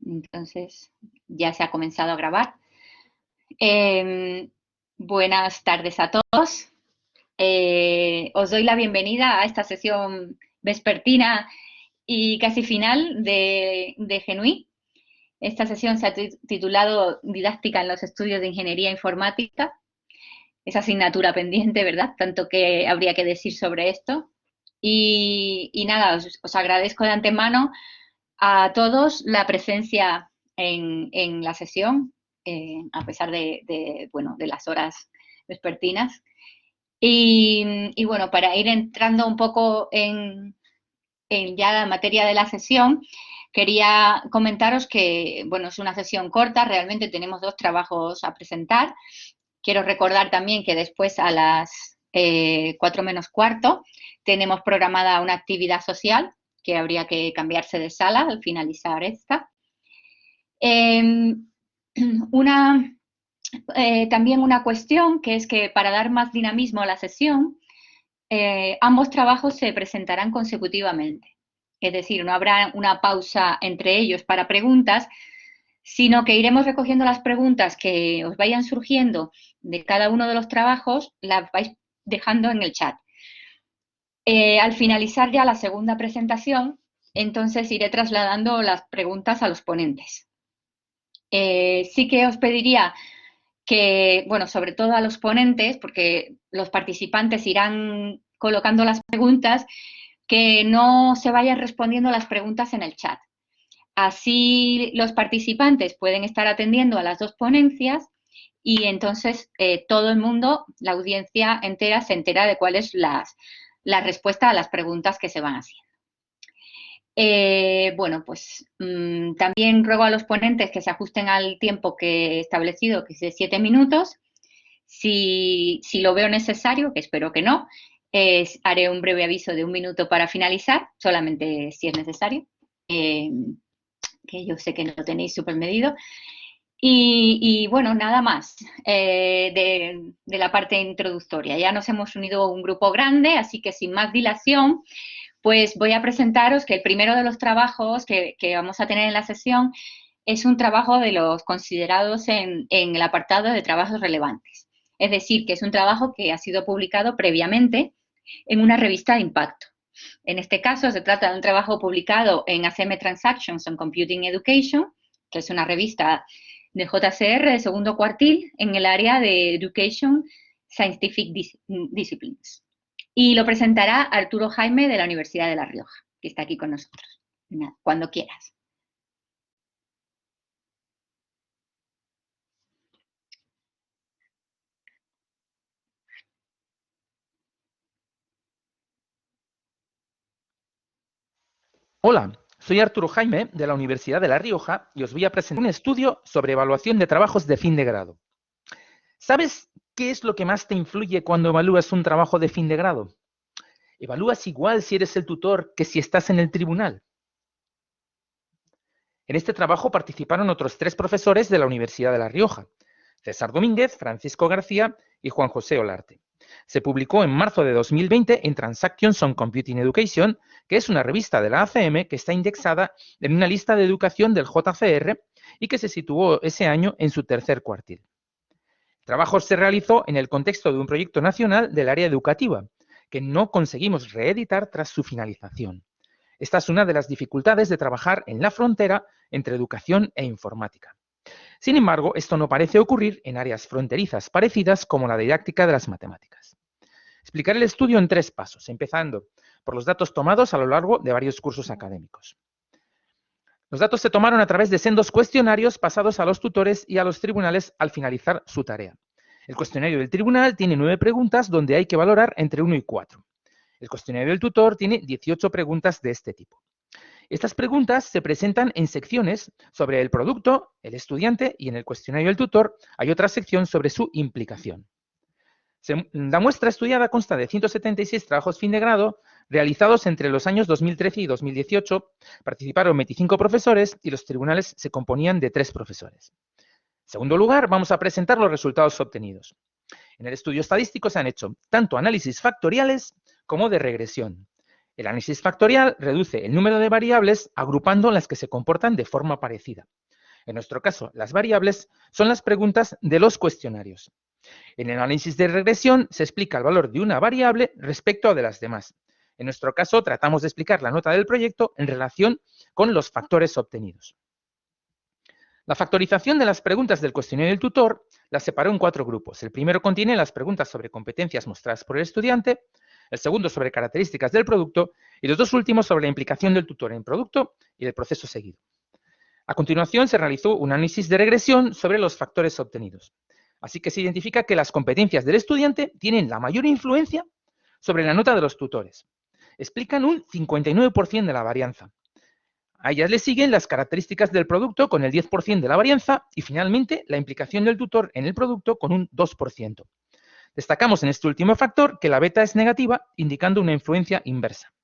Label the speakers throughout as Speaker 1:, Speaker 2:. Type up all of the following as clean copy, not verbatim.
Speaker 1: Entonces, ya se ha comenzado a grabar. Buenas tardes a todos. Os doy la bienvenida a esta sesión vespertina y casi final de GENUI. Esta sesión se ha titulado Didáctica en los estudios de Ingeniería Informática. Esa asignatura pendiente, ¿verdad? Tanto que habría que decir sobre esto. Y nada, os agradezco de antemano a todos la presencia en la sesión, a pesar de las horas vespertinas. Y bueno, para ir entrando un poco en ya la materia de la sesión, quería comentaros que, bueno, es una sesión corta, realmente tenemos 2 trabajos a presentar. Quiero recordar también que después a las 4 menos cuarto tenemos programada una actividad social que habría que cambiarse de sala al finalizar esta. También una cuestión que es que para dar más dinamismo a la sesión, ambos trabajos se presentarán consecutivamente. Es decir, no habrá una pausa entre ellos para preguntas, sino que iremos recogiendo las preguntas que os vayan surgiendo de cada uno de los trabajos, las vais dejando en el chat. Al finalizar ya la segunda presentación, entonces iré trasladando las preguntas a los ponentes. Sí que os pediría que, bueno, sobre todo a los ponentes, porque los participantes irán colocando las preguntas, que no se vayan respondiendo las preguntas en el chat. Así los participantes pueden estar atendiendo a las 2 ponencias y entonces todo el mundo, la audiencia entera, se entera de cuál es la respuesta a las preguntas que se van haciendo. Bueno, pues también ruego a los ponentes que se ajusten al tiempo que he establecido, que es de 7 minutos. Si lo veo necesario, que espero que no, haré un breve aviso de 1 minuto para finalizar, solamente si es necesario, que yo sé que lo tenéis súper medido. Y bueno, nada más de la parte introductoria. Ya nos hemos unido un grupo grande, así que sin más dilación, pues voy a presentaros que el primero de los trabajos que vamos a tener en la sesión es un trabajo de los considerados en el apartado de trabajos relevantes. Es decir, que es un trabajo que ha sido publicado previamente en una revista de impacto. En este caso se trata de un trabajo publicado en ACM Transactions on Computing Education, que es una revista de JCR de segundo cuartil en el área de Education Scientific Disciplines. Y lo presentará Arturo Jaime de la Universidad de La Rioja, que está aquí con nosotros. Nada, cuando quieras.
Speaker 2: Hola, soy Arturo Jaime de la Universidad de La Rioja y os voy a presentar un estudio sobre evaluación de trabajos de fin de grado. ¿Sabes qué es lo que más te influye cuando evalúas un trabajo de fin de grado? ¿Evalúas igual si eres el tutor que si estás en el tribunal? En este trabajo participaron otros 3 profesores de la Universidad de La Rioja: César Domínguez, Francisco García y Juan José Olarte. Se publicó en marzo de 2020 en Transactions on Computing Education, que es una revista de la ACM que está indexada en una lista de educación del JCR y que se situó ese año en su tercer cuartil. El trabajo se realizó en el contexto de un proyecto nacional del área educativa, que no conseguimos reeditar tras su finalización. Esta es una de las dificultades de trabajar en la frontera entre educación e informática. Sin embargo, esto no parece ocurrir en áreas fronterizas parecidas como la didáctica de las matemáticas. Explicaré el estudio en 3 pasos, empezando por los datos tomados a lo largo de varios cursos académicos. Los datos se tomaron a través de sendos cuestionarios pasados a los tutores y a los tribunales al finalizar su tarea. El cuestionario del tribunal tiene 9 preguntas donde hay que valorar entre 1 y 4. El cuestionario del tutor tiene 18 preguntas de este tipo. Estas preguntas se presentan en secciones sobre el producto, el estudiante y en el cuestionario del tutor hay otra sección sobre su implicación. La muestra estudiada consta de 176 trabajos fin de grado realizados entre los años 2013 y 2018. Participaron 25 profesores y los tribunales se componían de 3 profesores. En segundo lugar, vamos a presentar los resultados obtenidos. En el estudio estadístico se han hecho tanto análisis factoriales como de regresión. El análisis factorial reduce el número de variables agrupando las que se comportan de forma parecida. En nuestro caso, las variables son las preguntas de los cuestionarios. En el análisis de regresión se explica el valor de una variable respecto a de las demás. En nuestro caso, tratamos de explicar la nota del proyecto en relación con los factores obtenidos. La factorización de las preguntas del cuestionario del tutor las separó en 4 grupos. El primero contiene las preguntas sobre competencias mostradas por el estudiante, el segundo sobre características del producto y los 2 últimos sobre la implicación del tutor en el producto y el proceso seguido. A continuación se realizó un análisis de regresión sobre los factores obtenidos. Así que se identifica que las competencias del estudiante tienen la mayor influencia sobre la nota de los tutores. Explican un 59% de la varianza. A ellas le siguen las características del producto con el 10% de la varianza y finalmente la implicación del tutor en el producto con un 2%. Destacamos en este último factor que la beta es negativa, indicando una influencia inversa.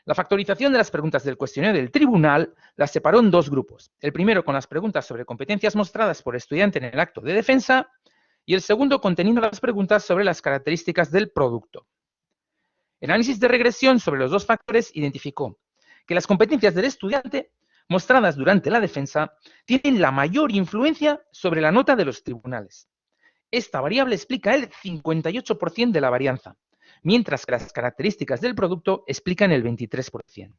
Speaker 2: La factorización de las preguntas del cuestionario del tribunal las separó en 2 grupos. El primero con las preguntas sobre competencias mostradas por el estudiante en el acto de defensa y el segundo conteniendo las preguntas sobre las características del producto. El análisis de regresión sobre los 2 factores identificó que las competencias del estudiante mostradas durante la defensa tienen la mayor influencia sobre la nota de los tribunales. Esta variable explica el 58% de la varianza, mientras que las características del producto explican el 23%.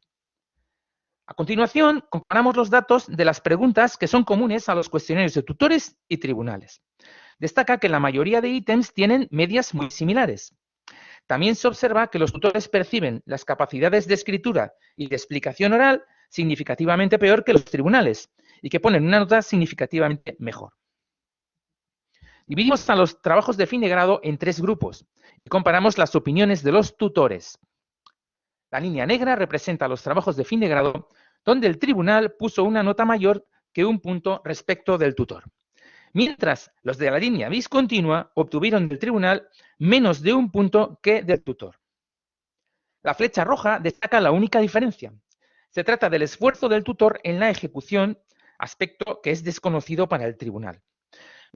Speaker 2: A continuación, comparamos los datos de las preguntas que son comunes a los cuestionarios de tutores y tribunales. Destaca que la mayoría de ítems tienen medias muy similares. También se observa que los tutores perciben las capacidades de escritura y de explicación oral significativamente peor que los tribunales y que ponen una nota significativamente mejor. Dividimos a los trabajos de fin de grado en 3 grupos y comparamos las opiniones de los tutores. La línea negra representa los trabajos de fin de grado donde el tribunal puso una nota mayor que un punto respecto del tutor. Mientras los de la línea discontinua obtuvieron del tribunal menos de un punto que del tutor. La flecha roja destaca la única diferencia. Se trata del esfuerzo del tutor en la ejecución, aspecto que es desconocido para el tribunal.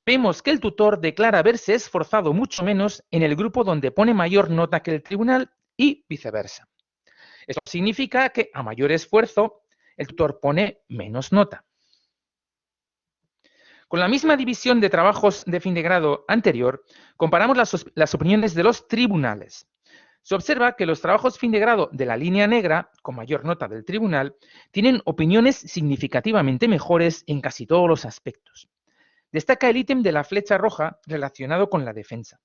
Speaker 2: Vemos que el tutor declara haberse esforzado mucho menos en el grupo donde pone mayor nota que el tribunal y viceversa. Esto significa que a mayor esfuerzo, el tutor pone menos nota. Con la misma división de trabajos de fin de grado anterior, comparamos las opiniones de los tribunales. Se observa que los trabajos fin de grado de la línea negra, con mayor nota del tribunal, tienen opiniones significativamente mejores en casi todos los aspectos. Destaca el ítem de la flecha roja relacionado con la defensa.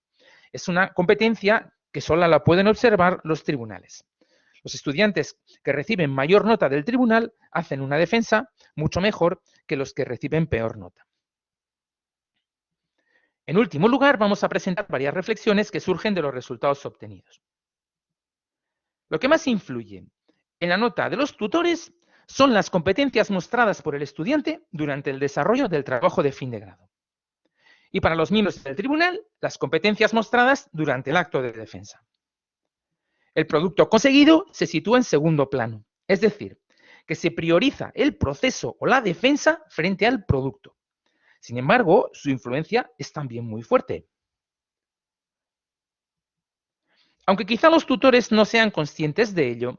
Speaker 2: Es una competencia que solo la pueden observar los tribunales. Los estudiantes que reciben mayor nota del tribunal hacen una defensa mucho mejor que los que reciben peor nota. En último lugar, vamos a presentar varias reflexiones que surgen de los resultados obtenidos. Lo que más influye en la nota de los tutores son las competencias mostradas por el estudiante durante el desarrollo del trabajo de fin de grado. Y para los miembros del tribunal, las competencias mostradas durante el acto de defensa. El producto conseguido se sitúa en segundo plano, es decir, que se prioriza el proceso o la defensa frente al producto. Sin embargo, su influencia es también muy fuerte. Aunque quizá los tutores no sean conscientes de ello,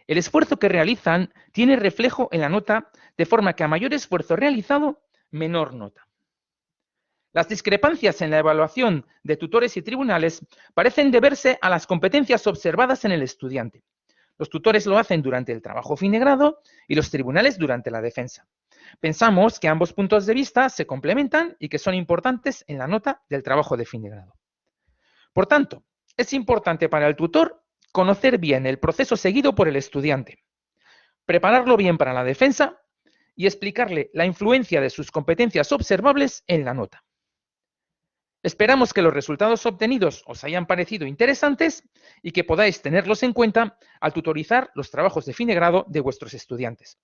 Speaker 2: el esfuerzo que realizan tiene reflejo en la nota, de forma que a mayor esfuerzo realizado, menor nota. Las discrepancias en la evaluación de tutores y tribunales parecen deberse a las competencias observadas en el estudiante. Los tutores lo hacen durante el trabajo fin de grado y los tribunales durante la defensa. Pensamos que ambos puntos de vista se complementan y que son importantes en la nota del trabajo de fin de grado. Por tanto, es importante para el tutor conocer bien el proceso seguido por el estudiante, prepararlo bien para la defensa y explicarle la influencia de sus competencias observables en la nota. Esperamos que los resultados obtenidos os hayan parecido interesantes y que podáis tenerlos en cuenta al tutorizar los trabajos de fin de grado de vuestros estudiantes.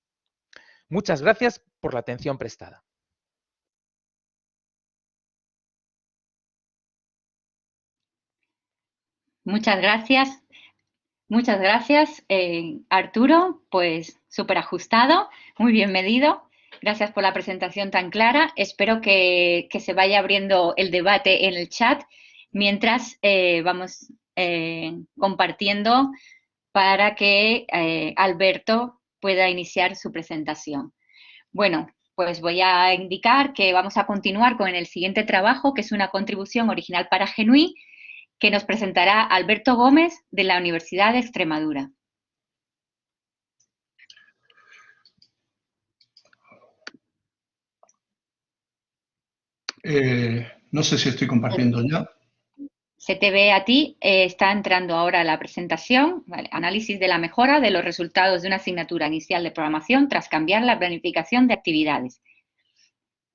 Speaker 2: Muchas gracias por la atención prestada.
Speaker 1: Muchas gracias. Muchas gracias, Arturo, pues súper ajustado, muy bien medido. Gracias por la presentación tan clara. Espero que se vaya abriendo el debate en el chat mientras vamos compartiendo para que Alberto pueda iniciar su presentación. Bueno, pues voy a indicar que vamos a continuar con el siguiente trabajo, que es una contribución original para Genuí, que nos presentará Alberto Gómez de la Universidad de Extremadura.
Speaker 3: No sé si estoy compartiendo ya.
Speaker 1: Se te ve a ti, está entrando ahora la presentación, ¿vale? Análisis de la mejora de los resultados de una asignatura inicial de programación tras cambiar la planificación de actividades.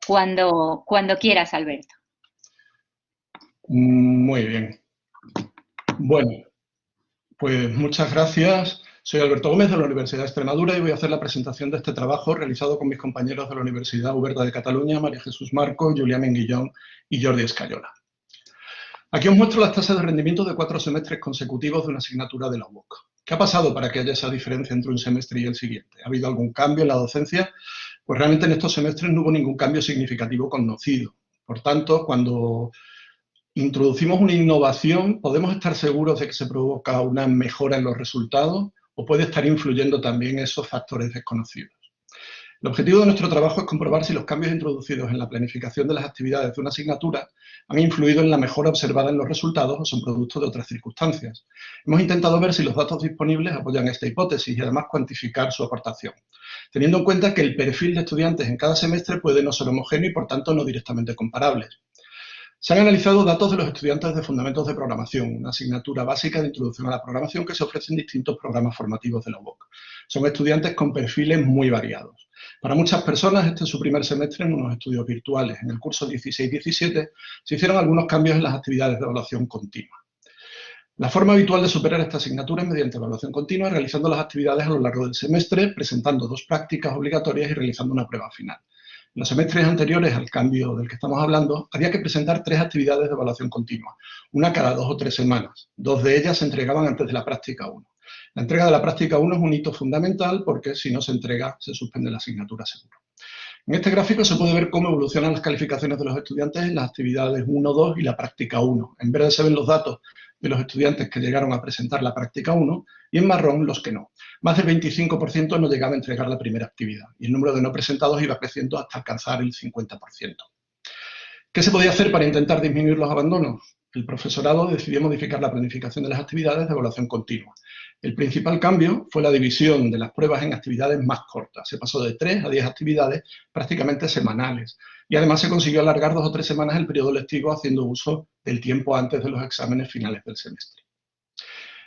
Speaker 1: Cuando quieras, Alberto.
Speaker 3: Muy bien. Bueno, pues muchas gracias. Soy Alberto Gómez de la Universidad de Extremadura y voy a hacer la presentación de este trabajo realizado con mis compañeros de la Universidad Oberta de Cataluña, María Jesús Marco, Julià Menguillón y Jordi Escayola. Aquí os muestro las tasas de rendimiento de 4 semestres consecutivos de una asignatura de la UOC. ¿Qué ha pasado para que haya esa diferencia entre un semestre y el siguiente? ¿Ha habido algún cambio en la docencia? Pues realmente en estos semestres no hubo ningún cambio significativo conocido. Por tanto, cuando introducimos una innovación, podemos estar seguros de que se provoca una mejora en los resultados o puede estar influyendo también esos factores desconocidos. El objetivo de nuestro trabajo es comprobar si los cambios introducidos en la planificación de las actividades de una asignatura han influido en la mejora observada en los resultados o son producto de otras circunstancias. Hemos intentado ver si los datos disponibles apoyan esta hipótesis y además cuantificar su aportación, teniendo en cuenta que el perfil de estudiantes en cada semestre puede no ser homogéneo y por tanto no directamente comparables. Se han analizado datos de los estudiantes de Fundamentos de Programación, una asignatura básica de Introducción a la Programación que se ofrece en distintos programas formativos de la UOC. Son estudiantes con perfiles muy variados. Para muchas personas, este es su primer semestre en unos estudios virtuales. En el curso 16-17 se hicieron algunos cambios en las actividades de evaluación continua. La forma habitual de superar esta asignatura es mediante evaluación continua, realizando las actividades a lo largo del semestre, presentando 2 prácticas obligatorias y realizando una prueba final. En los semestres anteriores al cambio del que estamos hablando, había que presentar 3 actividades de evaluación continua, una cada 2 o 3 semanas. 2 de ellas se entregaban antes de la práctica 1. La entrega de la práctica 1 es un hito fundamental porque si no se entrega, se suspende la asignatura seguro. En este gráfico se puede ver cómo evolucionan las calificaciones de los estudiantes en las actividades 1, 2 y la práctica 1. En verde se ven los datos de los estudiantes que llegaron a presentar la práctica 1 y en marrón los que no. Más del 25% no llegaba a entregar la primera actividad y el número de no presentados iba creciendo hasta alcanzar el 50%. ¿Qué se podía hacer para intentar disminuir los abandonos? El profesorado decidió modificar la planificación de las actividades de evaluación continua. El principal cambio fue la división de las pruebas en actividades más cortas. Se pasó de 3 a 10 actividades prácticamente semanales. Y además se consiguió alargar 2 o 3 semanas el periodo lectivo haciendo uso del tiempo antes de los exámenes finales del semestre.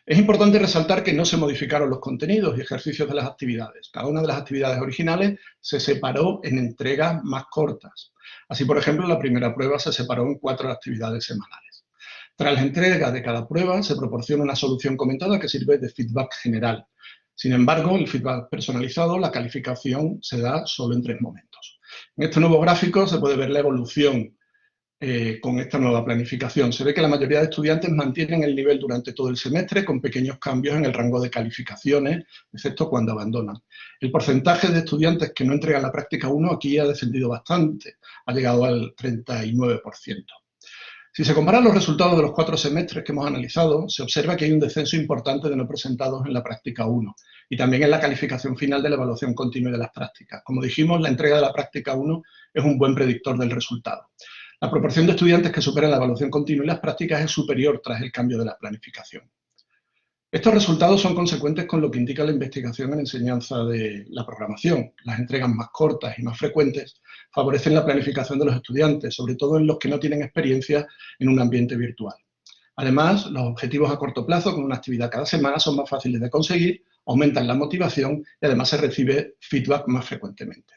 Speaker 3: Es importante resaltar que no se modificaron los contenidos y ejercicios de las actividades. Cada una de las actividades originales se separó en entregas más cortas. Así, por ejemplo, la primera prueba se separó en 4 actividades semanales. Tras la entrega de cada prueba se proporciona una solución comentada que sirve de feedback general. Sin embargo, el feedback personalizado, la calificación se da solo en 3 momentos. En este nuevo gráfico se puede ver la evolución con esta nueva planificación. Se ve que la mayoría de estudiantes mantienen el nivel durante todo el semestre con pequeños cambios en el rango de calificaciones, excepto cuando abandonan. El porcentaje de estudiantes que no entregan la práctica 1 aquí ha descendido bastante, ha llegado al 39%. Si se comparan los resultados de los 4 semestres que hemos analizado, se observa que hay un descenso importante de no presentados en la práctica 1 y también en la calificación final de la evaluación continua de las prácticas. Como dijimos, la entrega de la práctica 1 es un buen predictor del resultado. La proporción de estudiantes que superan la evaluación continua y las prácticas es superior tras el cambio de la planificación. Estos resultados son consecuentes con lo que indica la investigación en enseñanza de la programación. Las entregas más cortas y más frecuentes favorecen la planificación de los estudiantes, sobre todo en los que no tienen experiencia en un ambiente virtual. Además, los objetivos a corto plazo con una actividad cada semana son más fáciles de conseguir, aumentan la motivación y además se recibe feedback más frecuentemente.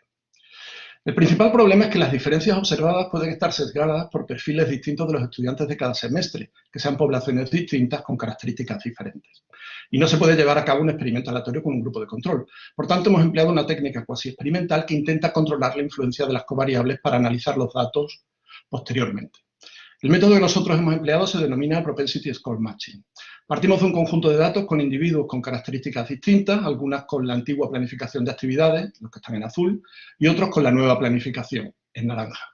Speaker 3: El principal problema es que las diferencias observadas pueden estar sesgadas por perfiles distintos de los estudiantes de cada semestre, que sean poblaciones distintas con características diferentes. Y no se puede llevar a cabo un experimento aleatorio con un grupo de control. Por tanto, hemos empleado una técnica cuasi experimental que intenta controlar la influencia de las covariables para analizar los datos posteriormente. El método que nosotros hemos empleado se denomina Propensity Score Matching. Partimos de un conjunto de datos con individuos con características distintas, algunas con la antigua planificación de actividades, los que están en azul, y otros con la nueva planificación, en naranja.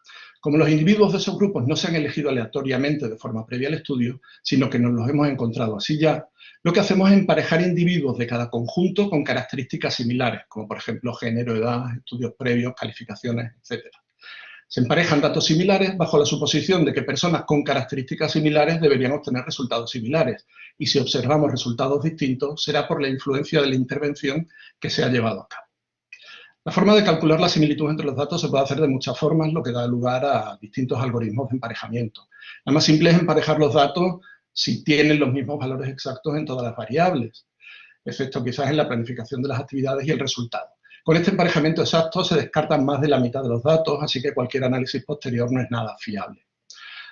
Speaker 3: Como los individuos de esos grupos no se han elegido aleatoriamente de forma previa al estudio, sino que nos los hemos encontrado así ya, lo que hacemos es emparejar individuos de cada conjunto con características similares, como por ejemplo género, edad, estudios previos, calificaciones, etc. Se emparejan datos similares bajo la suposición de que personas con características similares deberían obtener resultados similares, y si observamos resultados distintos será por la influencia de la intervención que se ha llevado a cabo. La forma de calcular la similitud entre los datos se puede hacer de muchas formas, lo que da lugar a distintos algoritmos de emparejamiento. La más simple es emparejar los datos si tienen los mismos valores exactos en todas las variables, excepto quizás en la planificación de las actividades y el resultado. Con este emparejamiento exacto se descartan más de la mitad de los datos, así que cualquier análisis posterior no es nada fiable.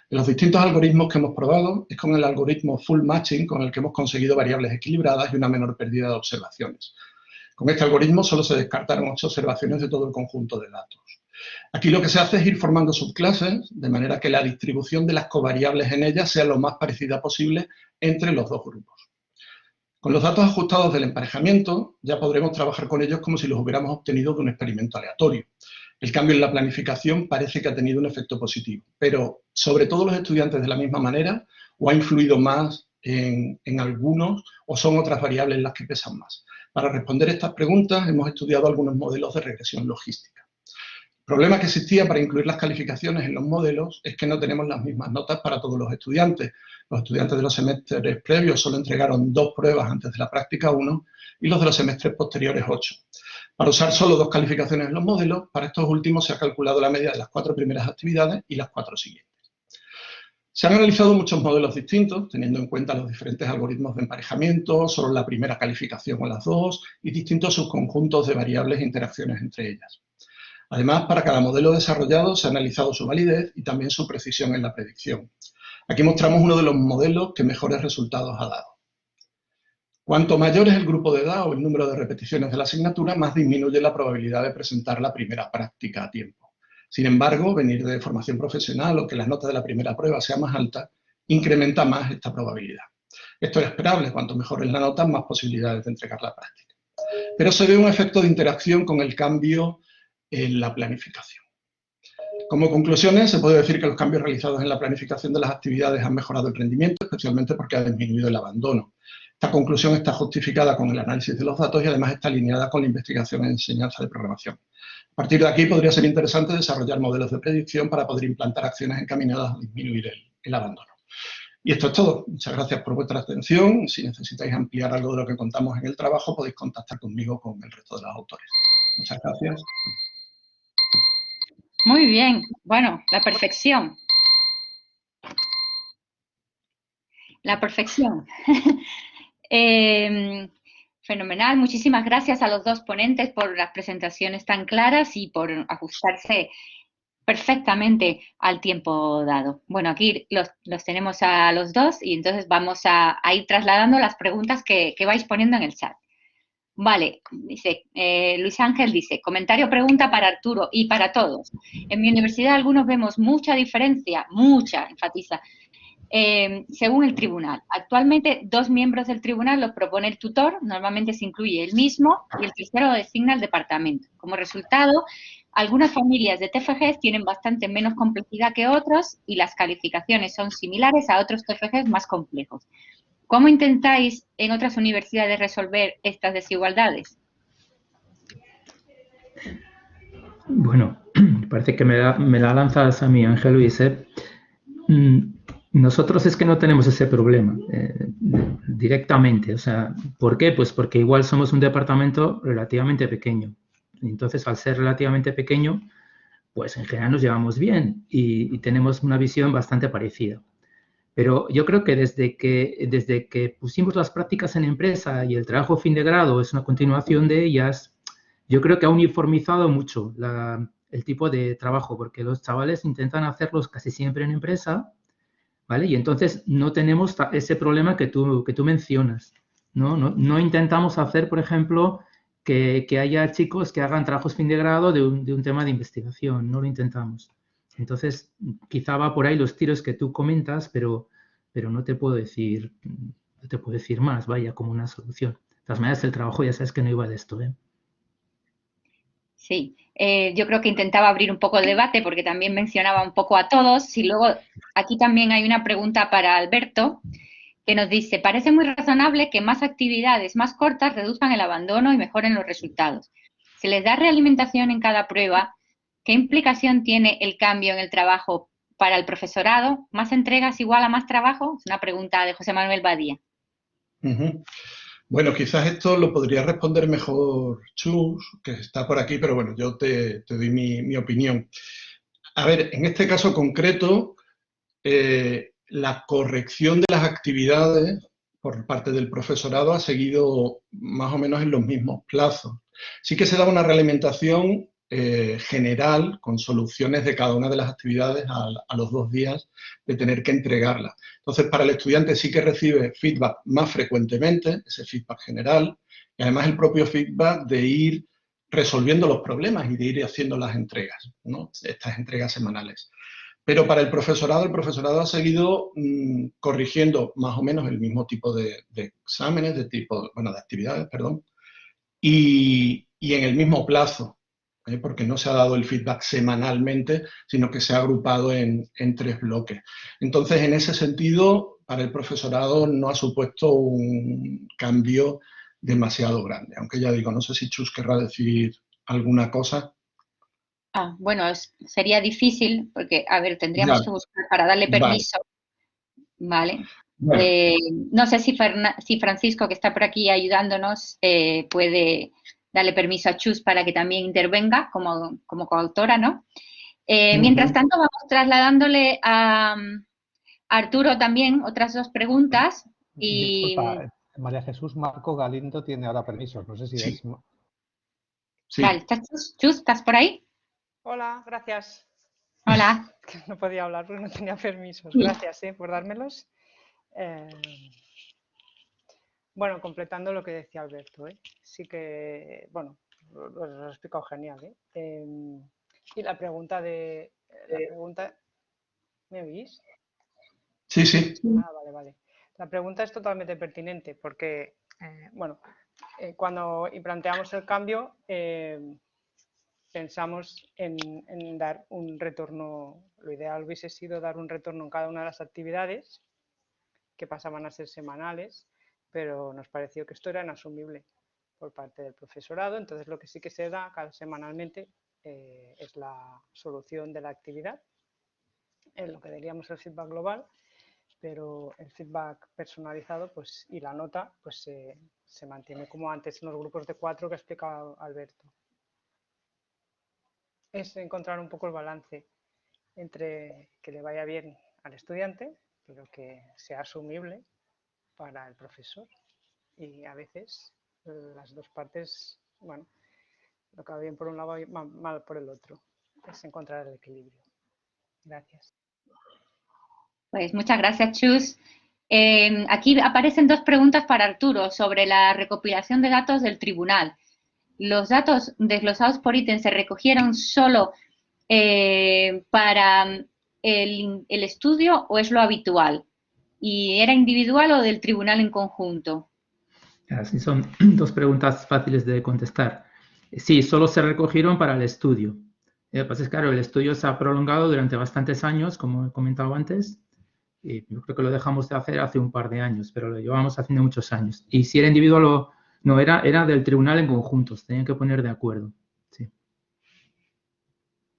Speaker 3: De los distintos algoritmos que hemos probado, es con el algoritmo Full Matching con el que hemos conseguido variables equilibradas y una menor pérdida de observaciones. Con este algoritmo solo se descartaron 8 observaciones de todo el conjunto de datos. Aquí lo que se hace es ir formando subclases, de manera que la distribución de las covariables en ellas sea lo más parecida posible entre los dos grupos. Con los datos ajustados del emparejamiento, ya podremos trabajar con ellos como si los hubiéramos obtenido de un experimento aleatorio. El cambio en la planificación parece que ha tenido un efecto positivo, pero sobre todo los estudiantes de la misma manera, o ha influido más en algunos, o son otras variables las que pesan más. Para responder estas preguntas hemos estudiado algunos modelos de regresión logística. El problema que existía para incluir las calificaciones en los modelos es que no tenemos las mismas notas para todos los estudiantes. Los estudiantes de los semestres previos solo entregaron 2 pruebas antes de la práctica 1 y los de los semestres posteriores 8. Para usar solo 2 calificaciones en los modelos, para estos últimos se ha calculado la media de las 4 primeras actividades y las 4 siguientes. Se han analizado muchos modelos distintos, teniendo en cuenta los diferentes algoritmos de emparejamiento, solo la primera calificación o las 2, y distintos subconjuntos de variables e interacciones entre ellas. Además, para cada modelo desarrollado se ha analizado su validez y también su precisión en la predicción. Aquí mostramos uno de los modelos que mejores resultados ha dado. Cuanto mayor es el grupo de edad o el número de repeticiones de la asignatura, más disminuye la probabilidad de presentar la primera práctica a tiempo. Sin embargo, venir de formación profesional o que la nota de la primera prueba sea más alta, incrementa más esta probabilidad. Esto es esperable, cuanto mejor es la nota, más posibilidades de entregar la práctica. Pero se ve un efecto de interacción con el cambio en la planificación. Como conclusiones, se puede decir que los cambios realizados en la planificación de las actividades han mejorado el rendimiento, especialmente porque ha disminuido el abandono. Esta conclusión está justificada con el análisis de los datos y además está alineada con la investigación en enseñanza de programación. A partir de aquí podría ser interesante desarrollar modelos de predicción para poder implantar acciones encaminadas a disminuir el abandono. Y esto es todo. Muchas gracias por vuestra atención. Si necesitáis ampliar algo de lo que contamos en el trabajo, podéis contactar conmigo con el resto de los autores. Muchas gracias.
Speaker 1: Muy bien. Bueno, la perfección. La perfección. Fenomenal. Muchísimas gracias a los dos ponentes por las presentaciones tan claras y por ajustarse perfectamente al tiempo dado. Bueno, aquí los tenemos a los dos y entonces vamos a ir trasladando las preguntas que vais poniendo en el chat. Vale, dice, Luis Ángel dice, comentario pregunta para Arturo y para todos. En mi universidad algunos vemos mucha diferencia, mucha, enfatiza, según el tribunal. Actualmente 2 miembros del tribunal los propone el tutor, normalmente se incluye el mismo y el tercero lo designa el departamento. Como resultado, algunas familias de TFGs tienen bastante menos complejidad que otros y las calificaciones son similares a otros TFGs más complejos. ¿Cómo intentáis en otras universidades resolver estas desigualdades?
Speaker 2: Bueno, parece que me la lanzas a mí, Ángel Luis. Nosotros es que no tenemos ese problema directamente. O sea, ¿por qué? Pues porque igual somos un departamento relativamente pequeño. Entonces, al ser relativamente pequeño, pues en general nos llevamos bien y tenemos una visión bastante parecida. Pero yo creo que desde que pusimos las prácticas en empresa y el trabajo fin de grado es una continuación de ellas, yo creo que ha uniformizado mucho el tipo de trabajo, porque los chavales intentan hacerlos casi siempre en empresa, ¿vale? Y entonces no tenemos ese problema que tú mencionas, ¿no? No intentamos hacer, por ejemplo, que haya chicos que hagan trabajos fin de grado de un tema de investigación, no lo intentamos. Entonces, quizá va por ahí los tiros que tú comentas, pero no te puedo decir más, vaya, como una solución. De todas maneras, el trabajo ya sabes que no iba de esto, ¿eh?
Speaker 1: Sí, yo creo que intentaba abrir un poco el debate porque también mencionaba un poco a todos y luego aquí también hay una pregunta para Alberto que nos dice, parece muy razonable que más actividades más cortas reduzcan el abandono y mejoren los resultados. ¿Se les da realimentación en cada prueba? ¿Qué implicación tiene el cambio en el trabajo para el profesorado? ¿Más entregas igual a más trabajo? Es una pregunta de José Manuel Badía.
Speaker 3: Ujú. Bueno, quizás esto lo podría responder mejor Chus, que está por aquí, pero bueno, yo te doy mi opinión. A ver, en este caso concreto, la corrección de las actividades por parte del profesorado ha seguido más o menos en los mismos plazos. Sí que se da una realimentación general con soluciones de cada una de las actividades a los 2 días de tener que entregarlas. Entonces, para el estudiante sí que recibe feedback más frecuentemente, ese feedback general, y además el propio feedback de ir resolviendo los problemas y de ir haciendo las entregas, ¿no? Estas entregas semanales. Pero para el profesorado ha seguido corrigiendo más o menos el mismo tipo de exámenes, de actividades, perdón, y en el mismo plazo, porque no se ha dado el feedback semanalmente, sino que se ha agrupado en 3 bloques. Entonces, en ese sentido, para el profesorado no ha supuesto un cambio demasiado grande, aunque ya digo, no sé si Chus querrá decir alguna cosa.
Speaker 1: Bueno, sería difícil porque, a ver,
Speaker 3: Ya,
Speaker 1: tendríamos que buscar para darle
Speaker 3: vale.
Speaker 1: permiso, ¿vale?
Speaker 3: Bueno,
Speaker 1: No sé si Francisco, que está por aquí ayudándonos, puede darle permiso a Chus para que también intervenga como coautora, ¿no? Mientras tanto, vamos trasladándole a Arturo también otras 2 preguntas y...
Speaker 4: Disculpa, María Jesús Marco Galindo tiene ahora permiso. No sé si
Speaker 3: sí,
Speaker 4: es.
Speaker 1: Vale,
Speaker 3: sí.
Speaker 1: ¿estás Chus? ¿Estás por ahí?
Speaker 5: Hola, gracias.
Speaker 1: Hola.
Speaker 5: Que no podía hablar porque no tenía permisos. Gracias por dármelos. Bueno, completando lo que decía Alberto, sí que, bueno, lo he explicado genial. Y la pregunta ¿me oís?
Speaker 3: Sí, sí.
Speaker 5: Vale. La pregunta es totalmente pertinente porque, bueno, cuando planteamos el cambio, pensamos en dar un retorno. Lo ideal hubiese sido dar un retorno en cada una de las actividades que pasaban a ser semanales, pero nos pareció que esto era inasumible por parte del profesorado. Entonces, lo que sí que se da cada semanalmente es la solución de la actividad, en lo que diríamos el feedback global, pero el feedback personalizado pues, y la nota pues, se mantiene como antes en los grupos de 4 que ha explicado Alberto. Es encontrar un poco el balance entre que le vaya bien al estudiante, pero que sea asumible para el profesor. Y a veces las 2 partes, bueno, lo que va bien por un lado y mal por el otro. Es encontrar el equilibrio. Gracias.
Speaker 1: Pues muchas gracias, Chus. Aquí aparecen 2 preguntas para Arturo sobre la recopilación de datos del tribunal. ¿Los datos desglosados por ítem se recogieron solo para el estudio o es lo habitual? ¿Y era individual o del tribunal en conjunto?
Speaker 2: Así son 2 preguntas fáciles de contestar. Sí, solo se recogieron para el estudio. Pues es claro, el estudio se ha prolongado durante bastantes años, como he comentado antes, y yo creo que lo dejamos de hacer hace un par de años, pero lo llevamos haciendo muchos años. Y si era individual o no, era del tribunal en conjunto, se tenían que poner de acuerdo. Sí.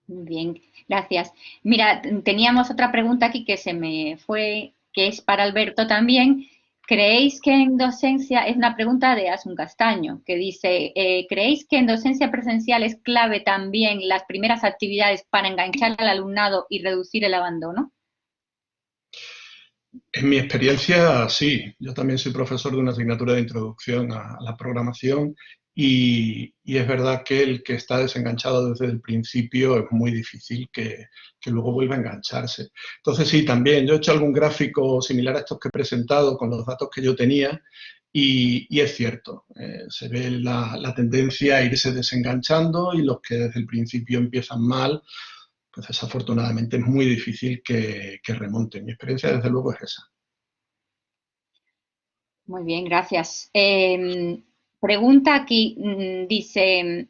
Speaker 1: Muy bien, gracias. Mira, teníamos otra pregunta aquí que se me fue, que es para Alberto también. ¿Creéis que en docencia, es una pregunta de Asun Castaño, que dice, ¿creéis que en docencia presencial es clave también las primeras actividades para enganchar al alumnado y reducir el abandono?
Speaker 3: En mi experiencia, sí. Yo también soy profesor de una asignatura de introducción a la programación y es verdad que el que está desenganchado desde el principio es muy difícil que luego vuelva a engancharse. Entonces, sí, también yo he hecho algún gráfico similar a estos que he presentado con los datos que yo tenía y es cierto, se ve la tendencia a irse desenganchando y los que desde el principio empiezan mal, pues desafortunadamente es muy difícil que remonte. Mi experiencia, desde luego, es esa.
Speaker 1: Muy bien, gracias. Pregunta aquí, dice,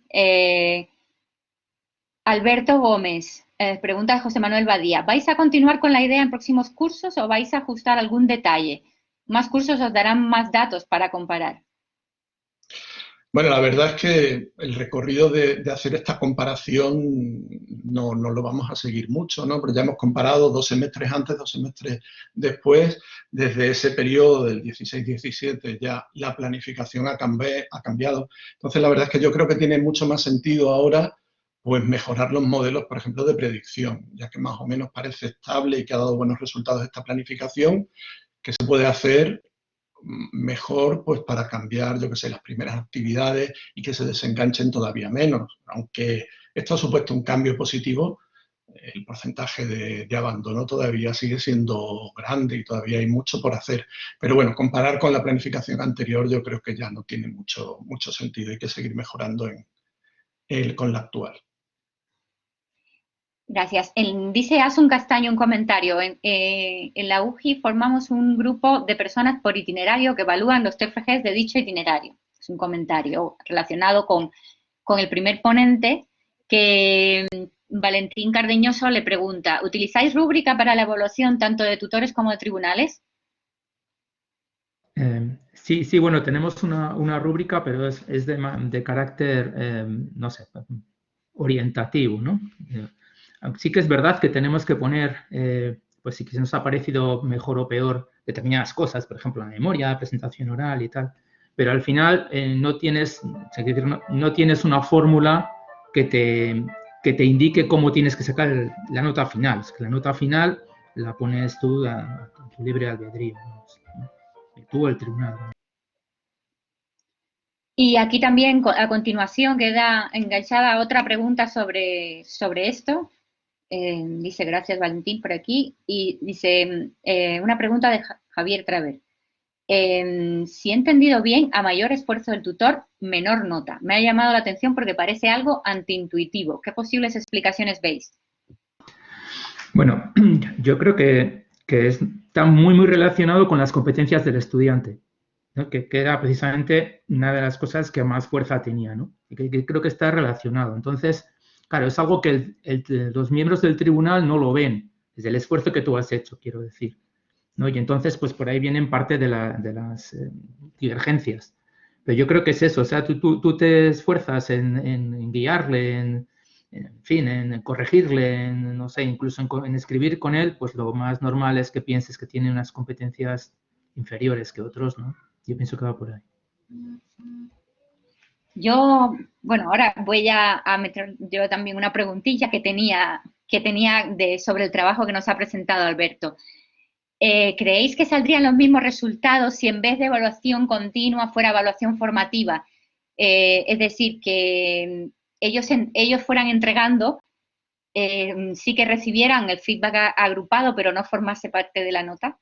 Speaker 1: Alberto Gómez, pregunta de José Manuel Badía. ¿Vais a continuar con la idea en próximos cursos o vais a ajustar algún detalle? Más cursos os darán más datos para comparar.
Speaker 3: Bueno, la verdad es que el recorrido de hacer esta comparación no lo vamos a seguir mucho, ¿no? Pero ya hemos comparado 2 semestres antes, 2 semestres después. Desde ese periodo del 16-17 ya la planificación ha cambiado. Entonces, la verdad es que yo creo que tiene mucho más sentido ahora pues mejorar los modelos, por ejemplo, de predicción, ya que más o menos parece estable y que ha dado buenos resultados esta planificación, que se puede hacer mejor pues para cambiar, yo que sé, las primeras actividades y que se desenganchen todavía menos. Aunque esto ha supuesto un cambio positivo, el porcentaje de abandono todavía sigue siendo grande y todavía hay mucho por hacer. Pero bueno, comparar con la planificación anterior yo creo que ya no tiene mucho sentido. Hay que seguir mejorando con la actual.
Speaker 1: Gracias. Dice Asun Castaño un comentario. En la UGI formamos un grupo de personas por itinerario que evalúan los TFGs de dicho itinerario. Es un comentario relacionado con el primer ponente que Valentín Cardeñoso le pregunta, ¿utilizáis rúbrica para la evaluación tanto de tutores como de tribunales?
Speaker 2: Sí, bueno, tenemos una rúbrica, pero es de carácter, no sé, orientativo, ¿no? Sí que es verdad que tenemos que poner, pues si nos ha parecido mejor o peor determinadas cosas, por ejemplo, la memoria, la presentación oral y tal, pero al final no tienes una fórmula que te indique cómo tienes que sacar la nota final. Es que la nota final la pones tú a tu libre albedrío, ¿no? Tú o el tribunal.
Speaker 1: Y aquí también a continuación queda enganchada otra pregunta sobre esto. Dice, gracias Valentín por aquí. Y dice, una pregunta de Javier Traver. Si he entendido bien, a mayor esfuerzo del tutor, menor nota. Me ha llamado la atención porque parece algo antiintuitivo. ¿Qué posibles explicaciones veis?
Speaker 2: Bueno, yo creo que está muy relacionado con las competencias del estudiante, ¿no? Que era precisamente una de las cosas que más fuerza tenía, ¿no? Y que creo que está relacionado. Entonces, claro, es algo que los miembros del tribunal no lo ven, desde el esfuerzo que tú has hecho, quiero decir, ¿no? Y entonces, pues por ahí vienen parte de las divergencias. Pero yo creo que es eso, o sea, tú te esfuerzas en guiarle, en fin, en corregirle, no sé, incluso en escribir con él, pues lo más normal es que pienses que tiene unas competencias inferiores que otros, ¿no? Yo pienso que va por ahí.
Speaker 1: Yo, bueno, ahora voy a meter yo también una preguntilla que tenía sobre el trabajo que nos ha presentado Alberto. ¿Creéis que saldrían los mismos resultados si en vez de evaluación continua fuera evaluación formativa? Es decir, que ellos fueran entregando, sí que recibieran el feedback agrupado, pero no formase parte de la nota.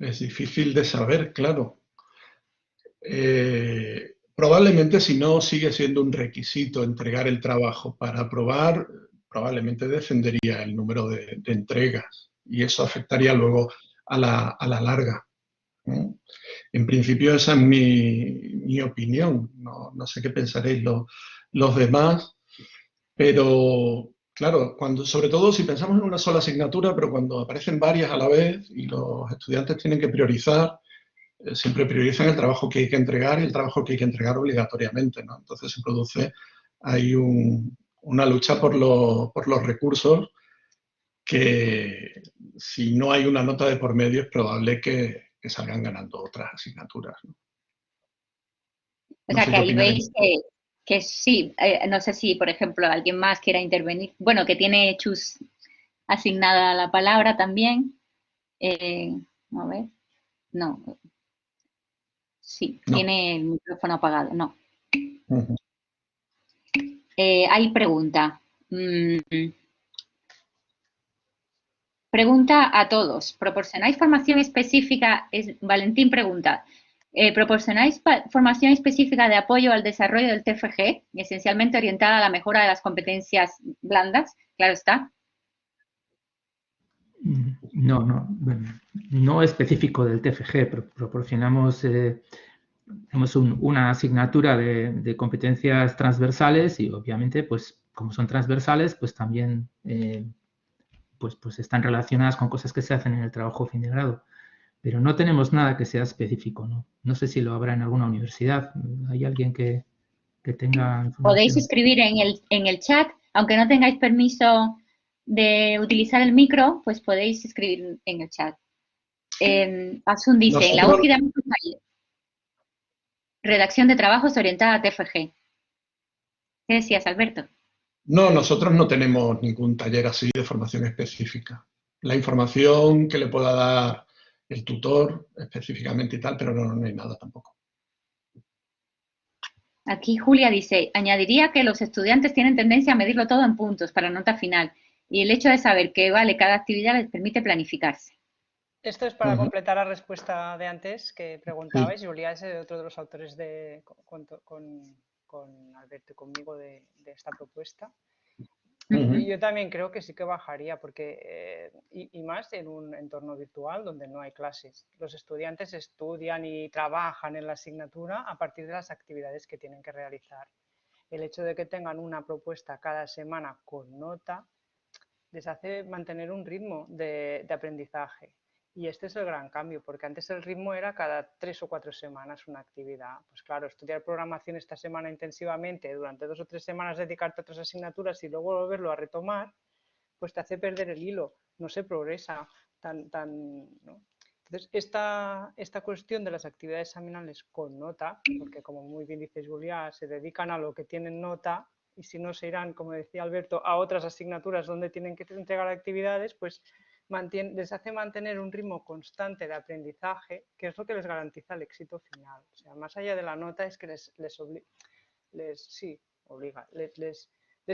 Speaker 3: Es difícil de saber, claro. Probablemente si no sigue siendo un requisito entregar el trabajo para aprobar, probablemente descendería el número de entregas y eso afectaría luego a la larga. En principio esa es mi opinión, no sé qué pensaréis los demás, pero claro, sobre todo si pensamos en una sola asignatura, pero cuando aparecen varias a la vez y los estudiantes tienen que priorizar, siempre priorizan el trabajo que hay que entregar y el trabajo que hay que entregar obligatoriamente, ¿no? Entonces se produce ahí una lucha por los recursos que si no hay una nota de por medio es probable que salgan ganando otras asignaturas, ¿no?
Speaker 1: O sea, que ahí veis que sí, no sé si, por ejemplo, alguien más quiera intervenir. Bueno, que tiene Chus asignada la palabra también. A ver, no. Sí,
Speaker 3: no.
Speaker 1: tiene el micrófono apagado, no.
Speaker 3: Uh-huh.
Speaker 1: Hay pregunta. Pregunta a todos. ¿Proporcionáis formación específica? Valentín pregunta. ¿Proporcionáis formación específica de apoyo al desarrollo del TFG, esencialmente orientada a la mejora de las competencias blandas? Claro está.
Speaker 2: No específico del TFG. Proporcionamos tenemos una asignatura de competencias transversales y obviamente, pues como son transversales, pues también pues están relacionadas con cosas que se hacen en el trabajo fin de grado. Pero no tenemos nada que sea específico, ¿no? No sé si lo habrá en alguna universidad. ¿Hay alguien que tenga información?
Speaker 1: Podéis escribir en el chat, aunque no tengáis permiso de utilizar el micro, pues podéis escribir en el chat. Asun dice, en la UGI damos un taller. Redacción de trabajos orientada a TFG. ¿Qué decías, Alberto?
Speaker 3: No, nosotros no tenemos ningún taller así de formación específica. La información que le pueda dar el tutor específicamente y tal, pero no hay nada tampoco.
Speaker 1: Aquí Julia dice, añadiría que los estudiantes tienen tendencia a medirlo todo en puntos para nota final y el hecho de saber qué vale cada actividad les permite planificarse.
Speaker 5: Esto es para completar la respuesta de antes que preguntabais. Sí. Julia es otro de los autores con Alberto y conmigo de esta propuesta. Y yo también creo que sí que bajaría, porque y más en un entorno virtual donde no hay clases. Los estudiantes estudian y trabajan en la asignatura a partir de las actividades que tienen que realizar. El hecho de que tengan una propuesta cada semana con nota les hace mantener un ritmo de aprendizaje. Y este es el gran cambio, porque antes el ritmo era cada 3 o 4 semanas una actividad. Pues claro, estudiar programación esta semana intensivamente, durante 2 o 3 semanas dedicarte a otras asignaturas y luego volverlo a retomar, pues te hace perder el hilo, no se progresa ¿no? Entonces, esta cuestión de las actividades semanales con nota, porque como muy bien dice Julia, se dedican a lo que tienen nota y si no se irán, como decía Alberto, a otras asignaturas donde tienen que entregar actividades, pues les hace mantener un ritmo constante de aprendizaje, que es lo que les garantiza el éxito final. O sea, más allá de la nota es que les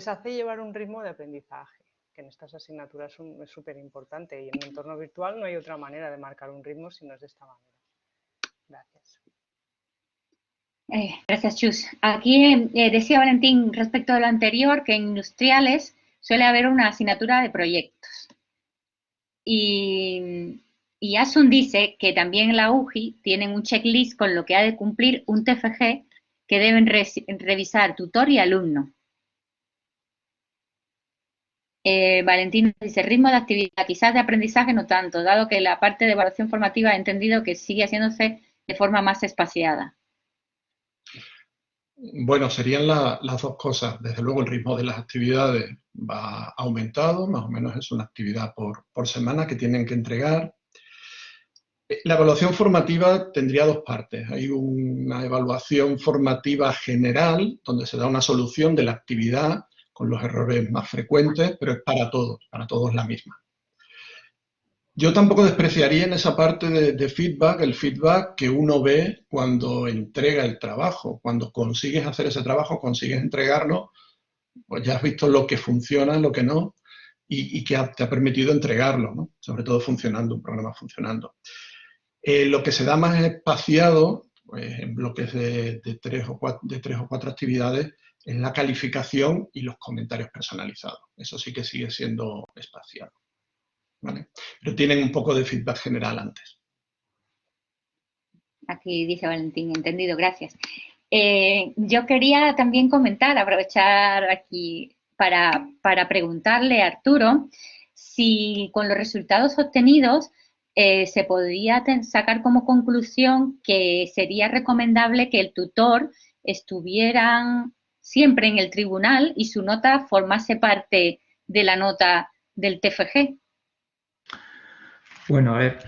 Speaker 5: hace llevar un ritmo de aprendizaje, que en estas asignaturas es súper importante y en un entorno virtual no hay otra manera de marcar un ritmo si no es de esta manera. Gracias.
Speaker 1: Gracias, Chus. Aquí decía Valentín respecto de lo anterior que en industriales suele haber una asignatura de proyectos. Y Asun dice que también en la UGI tienen un checklist con lo que ha de cumplir un TFG que deben revisar tutor y alumno. Valentín dice, ritmo de actividad, quizás de aprendizaje no tanto, dado que la parte de evaluación formativa he entendido que sigue haciéndose de forma más espaciada.
Speaker 3: Bueno, serían las dos cosas. Desde luego el ritmo de las actividades va aumentado, más o menos es una actividad por semana que tienen que entregar. La evaluación formativa tendría dos partes. Hay una evaluación formativa general, donde se da una solución de la actividad con los errores más frecuentes, pero es para todos la misma. Yo tampoco despreciaría en esa parte de feedback, el feedback que uno ve cuando entrega el trabajo. Cuando consigues hacer ese trabajo, consigues entregarlo, pues ya has visto lo que funciona, lo que no, y que te ha permitido entregarlo, ¿no? Sobre todo funcionando, un programa funcionando. Lo que se da más espaciado, pues, en bloques de 3 o 4 actividades, es la calificación y los comentarios personalizados. Eso sí que sigue siendo espaciado. ¿Vale? Pero tienen un poco de feedback general antes.
Speaker 1: Aquí dice Valentín, entendido, gracias. Yo quería también comentar, aprovechar aquí para preguntarle a Arturo si con los resultados obtenidos se podría sacar como conclusión que sería recomendable que el tutor estuviera siempre en el tribunal y su nota formase parte de la nota del TFG.
Speaker 2: Bueno, a ver,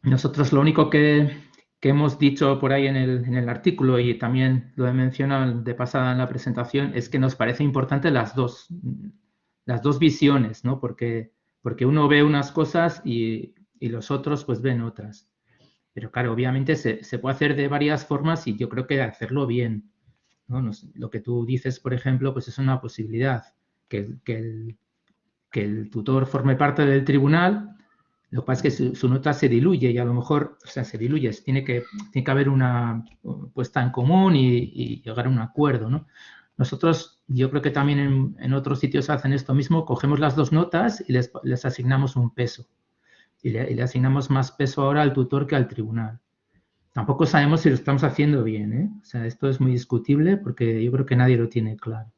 Speaker 2: nosotros lo único que hemos dicho por ahí en el artículo y también lo he mencionado de pasada en la presentación es que nos parece importante las dos visiones, ¿no? Porque uno ve unas cosas y los otros pues ven otras. Pero claro, obviamente se puede hacer de varias formas y yo creo que hacerlo bien, ¿no? Lo que tú dices, por ejemplo, pues es una posibilidad, que el tutor forme parte del tribunal. Lo que pasa es que su nota se diluye y a lo mejor, o sea, se diluye, tiene que haber una puesta en común y llegar a un acuerdo, ¿no? Nosotros, yo creo que también en otros sitios hacen esto mismo, cogemos las dos notas y les asignamos un peso. Y le asignamos más peso ahora al tutor que al tribunal.
Speaker 6: tampoco sabemos si lo estamos haciendo bien, ¿eh? O sea, esto es muy discutible porque yo creo que nadie lo tiene claro.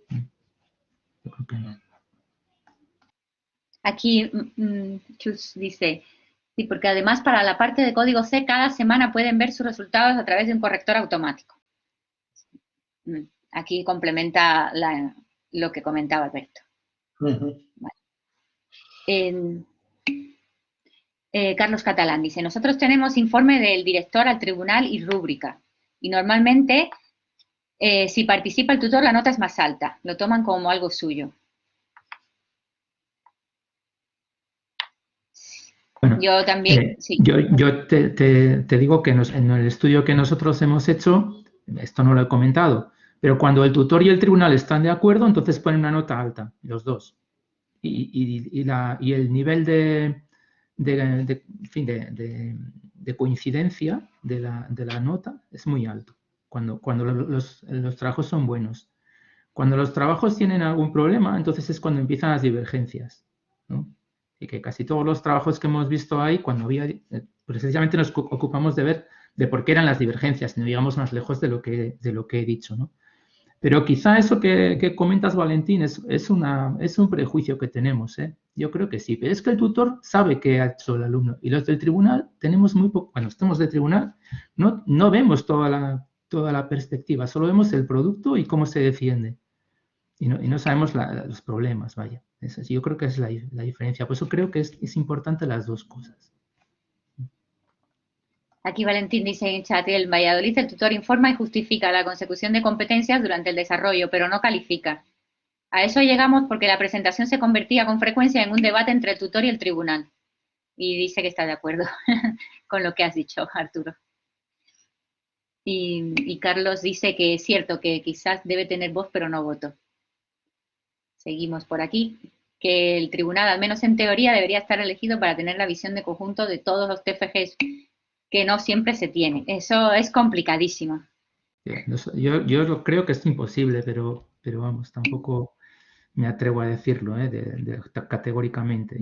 Speaker 6: Yo creo que no.
Speaker 1: Aquí Chus dice, sí, porque además para la parte de código C, cada semana pueden ver sus resultados a través de un corrector automático. Aquí complementa lo que comentaba Alberto. Vale. Carlos Catalán dice, nosotros tenemos informe del director al tribunal y rúbrica. Y normalmente, si participa el tutor, la nota es más alta. Lo toman como algo suyo.
Speaker 6: Bueno,
Speaker 1: yo también, sí.
Speaker 6: Yo te digo que en el estudio que nosotros hemos hecho, esto no lo he comentado, pero cuando el tutor y el tribunal están de acuerdo, entonces ponen una nota alta, los dos. Y el nivel de coincidencia de la nota es muy alto, cuando los trabajos son buenos. Cuando los trabajos tienen algún problema, entonces es cuando empiezan las divergencias, ¿no? Y que casi todos los trabajos que hemos visto ahí, cuando había, precisamente nos ocupamos de ver de por qué eran las divergencias, no digamos más lejos de lo que he dicho, ¿no? Pero quizá eso que comentas, Valentín, es un prejuicio que tenemos, ¿eh? Yo creo que sí, pero es que el tutor sabe qué ha hecho el alumno y los del tribunal tenemos muy poco, cuando estamos de tribunal no vemos toda la perspectiva, solo vemos el producto y cómo se defiende y no sabemos los problemas, vaya. Yo creo que es la diferencia, por eso creo que es importante las dos cosas.
Speaker 1: Aquí Valentín dice en chat, el Valladolid el tutor informa y justifica la consecución de competencias durante el desarrollo, pero no califica. A eso llegamos porque la presentación se convertía con frecuencia en un debate entre el tutor y el tribunal. Y dice que está de acuerdo con lo que has dicho, Arturo. Y Carlos dice que es cierto que quizás debe tener voz, pero no voto. Seguimos por aquí. Que el tribunal, al menos en teoría, debería estar elegido para tener la visión de conjunto de todos los TFGs, que no siempre se tiene. Eso es complicadísimo.
Speaker 6: Yo creo que es imposible, pero vamos, tampoco me atrevo a decirlo, categóricamente.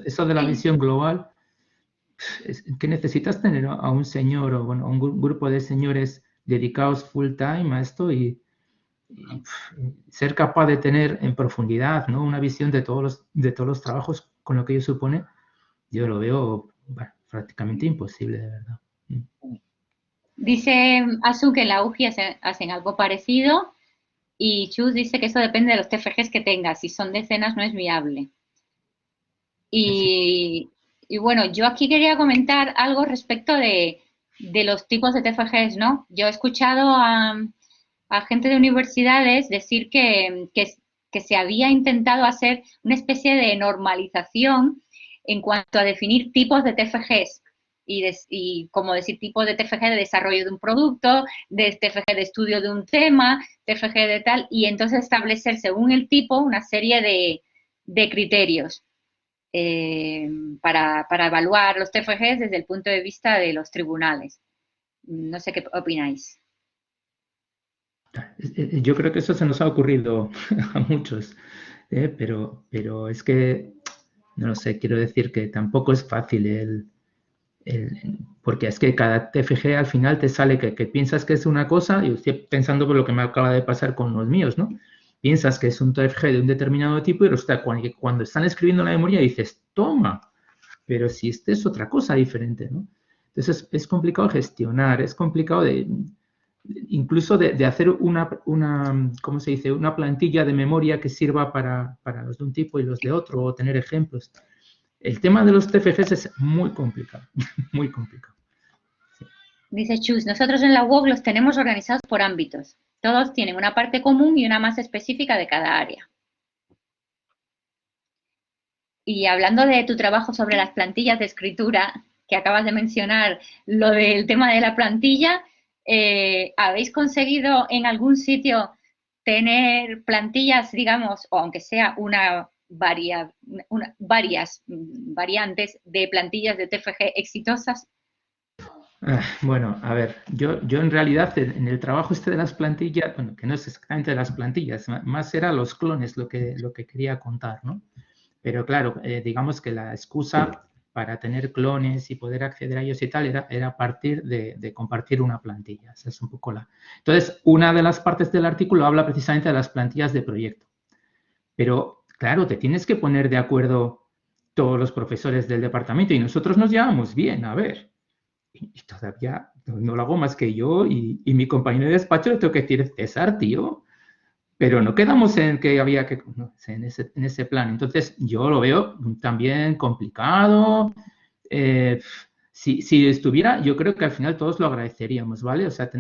Speaker 6: Eso de la visión global, es que necesitas tener a un señor o bueno, a un grupo de señores dedicados full time a esto y ser capaz de tener en profundidad, ¿no?, una visión de todos los trabajos con lo que ello supone, yo lo veo prácticamente imposible, de verdad.
Speaker 1: Dice Asu que en la UGI hacen algo parecido y Chus dice que eso depende de los TFGs que tengas. Si son decenas no es viable. Y bueno, yo aquí quería comentar algo respecto de los tipos de TFGs, ¿no? Yo he escuchado a gente de universidades decir que se había intentado hacer una especie de normalización en cuanto a definir tipos de TFGs. Y como decir, tipos de TFG de desarrollo de un producto, de TFG de estudio de un tema, TFG de tal, y entonces establecer según el tipo una serie de criterios para evaluar los TFGs desde el punto de vista de los tribunales. No sé qué opináis.
Speaker 6: Yo creo que eso se nos ha ocurrido a muchos, pero es que, no lo sé, quiero decir que tampoco es fácil porque es que cada TFG al final te sale que piensas que es una cosa, y estoy pensando por lo que me acaba de pasar con los míos, ¿no? Piensas que es un TFG de un determinado tipo y resulta cuando están escribiendo la memoria dices, toma, pero si este es otra cosa diferente, ¿no? Entonces es complicado gestionar, es complicado incluso de hacer ¿cómo se dice?, una plantilla de memoria que sirva para los de un tipo y los de otro, o tener ejemplos. El tema de los TFGs es muy complicado, muy complicado. Sí.
Speaker 1: Dice Chus, nosotros en la UOC los tenemos organizados por ámbitos. Todos tienen una parte común y una más específica de cada área. Y hablando de tu trabajo sobre las plantillas de escritura, que acabas de mencionar, lo del tema de la plantilla, ¿habéis conseguido en algún sitio tener plantillas, digamos, o aunque sea varias variantes de plantillas de TFG exitosas?
Speaker 6: Bueno, a ver, yo en realidad en el trabajo de las plantillas, bueno, que no es exactamente de las plantillas, más era los clones lo que quería contar, ¿no? Pero claro, digamos que la excusa para tener clones y poder acceder a ellos y tal era a partir de compartir una plantilla. Esa es un poco la... Entonces, una de las partes del artículo habla precisamente de las plantillas de proyecto. Pero, claro, te tienes que poner de acuerdo todos los profesores del departamento y nosotros nos llevamos bien, a ver. Y todavía no lo hago más que yo y mi compañero de despacho le tengo que decir, César, tío, pero no quedamos en que había que, no, en ese plan. Entonces, yo lo veo también complicado. Si estuviera, yo creo que al final todos lo agradeceríamos, ¿vale? O sea,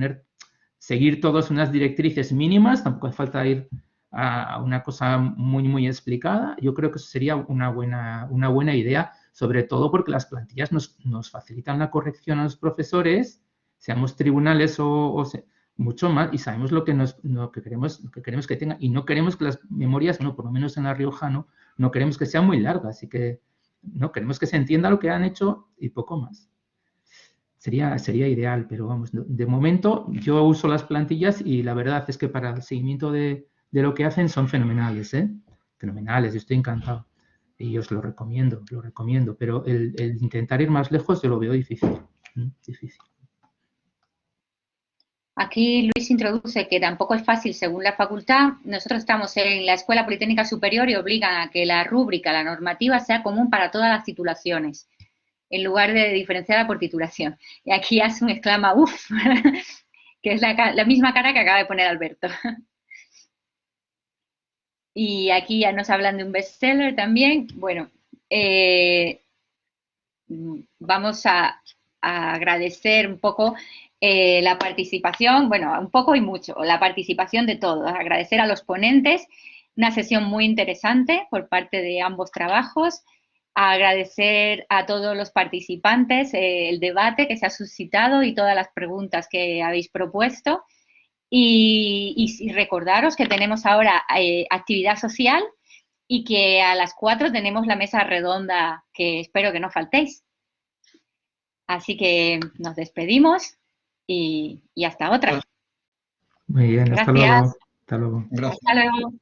Speaker 6: seguir todos unas directrices mínimas, tampoco hace falta ir a una cosa muy explicada. Yo creo que eso sería una buena idea, sobre todo porque las plantillas nos facilitan la corrección a los profesores, seamos tribunales mucho más, y sabemos lo que queremos que tenga, y no queremos que las memorias, bueno, por lo menos en La Rioja no queremos que sean muy largas, así que no queremos que se entienda lo que han hecho y poco más. Sería ideal, pero vamos, de momento yo uso las plantillas y la verdad es que para el seguimiento de lo que hacen son fenomenales, ¿eh? Fenomenales, yo estoy encantado. Y os lo recomiendo, pero el intentar ir más lejos yo lo veo difícil. Difícil.
Speaker 1: Aquí Luis introduce que tampoco es fácil según la facultad. Nosotros estamos en la Escuela Politécnica Superior y obligan a que la rúbrica, la normativa, sea común para todas las titulaciones, en lugar de diferenciada por titulación. Y aquí Asun exclama, uff, que es la misma cara que acaba de poner Alberto. Y aquí ya nos hablan de un bestseller también. Bueno, vamos a agradecer un poco la participación, bueno, un poco y mucho, la participación de todos. Agradecer a los ponentes, una sesión muy interesante por parte de ambos trabajos. Agradecer a todos los participantes el debate que se ha suscitado y todas las preguntas que habéis propuesto. Y recordaros que tenemos ahora actividad social y que a las 4 tenemos la mesa redonda que espero que no faltéis. Así que nos despedimos y hasta otra.
Speaker 6: Muy bien,
Speaker 1: Gracias.
Speaker 6: hasta luego. Hasta luego.
Speaker 3: Gracias.
Speaker 1: Hasta luego.